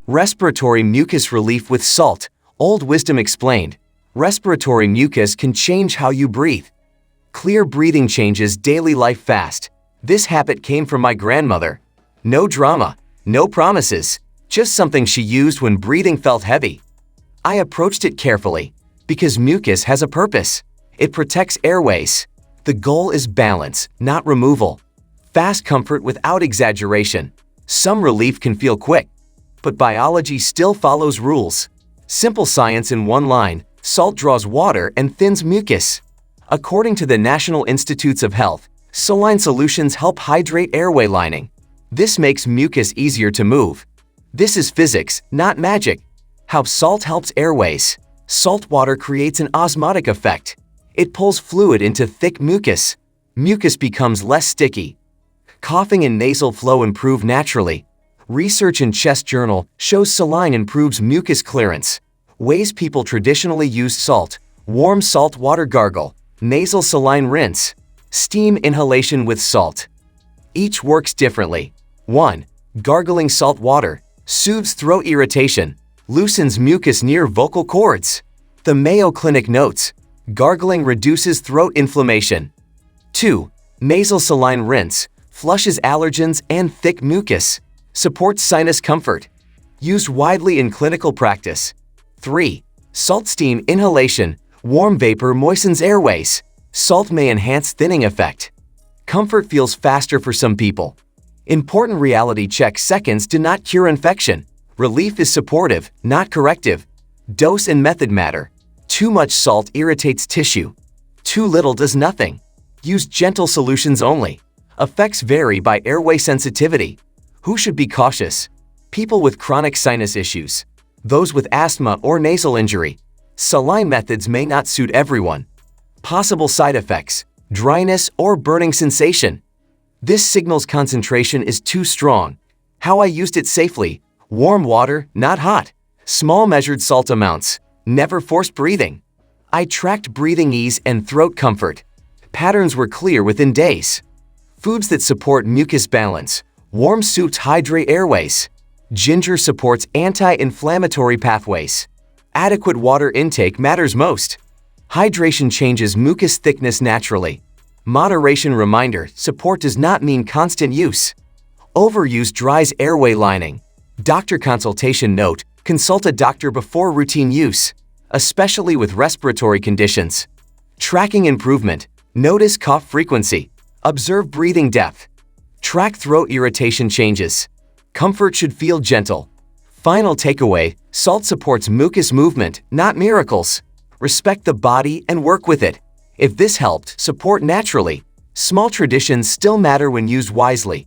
Respiratory mucus relief with salt. Old wisdom explained. Respiratory mucus can change how you breathe. Clear breathing changes daily life fast. This habit came from my grandmother. No drama, no promises, just something she used when breathing felt heavy. I approached it carefully, because mucus has a purpose. It protects airways. The goal is balance, not removal. Fast comfort without exaggeration. Some relief can feel quick, but biology still follows rules. Simple science in one line: salt draws water and thins mucus. According to the National Institutes of Health, saline solutions help hydrate airway lining. This makes mucus easier to move. This is physics, not magic. How salt helps airways. Salt water creates an osmotic effect. It pulls fluid into thick mucus. Mucus becomes less sticky. Coughing and nasal flow improve naturally. Research in Chest Journal shows saline improves mucus clearance. Ways people traditionally use salt: warm salt water gargle, nasal saline rinse, steam inhalation with salt. Each works differently. 1. Gargling salt water soothes throat irritation, loosens mucus near vocal cords. The Mayo Clinic notes, gargling reduces throat inflammation. 2. Nasal saline rinse flushes allergens and thick mucus, supports sinus comfort. Used widely in clinical practice. 3. Salt steam inhalation, warm vapor moistens airways. Salt may enhance thinning effect. Comfort feels faster for some people. Important reality check: seconds do not cure infection. Relief is supportive, not corrective. Dose and method matter. Too much salt irritates tissue. Too little does nothing. Use gentle solutions only. Effects vary by airway sensitivity. Who should be cautious? People with chronic sinus issues. Those with asthma or nasal injury. Saline methods may not suit everyone. Possible side effects: dryness or burning sensation. This signals concentration is too strong. How I used it safely: warm water, not hot. Small measured salt amounts. Never forced breathing. I tracked breathing ease and throat comfort. Patterns were clear within days. Foods that support mucus balance. Warm soups hydrate airways. Ginger supports anti-inflammatory pathways. Adequate water intake matters most. Hydration changes mucus thickness naturally. Moderation reminder: support does not mean constant use. Overuse dries airway lining. Doctor consultation note: consult a doctor before routine use, especially with respiratory conditions. Tracking improvement: notice cough frequency. Observe breathing depth. Track throat irritation changes. Comfort should feel gentle. Final takeaway: salt supports mucus movement, not miracles. Respect the body and work with it. If this helped, support naturally. Small traditions still matter when used wisely.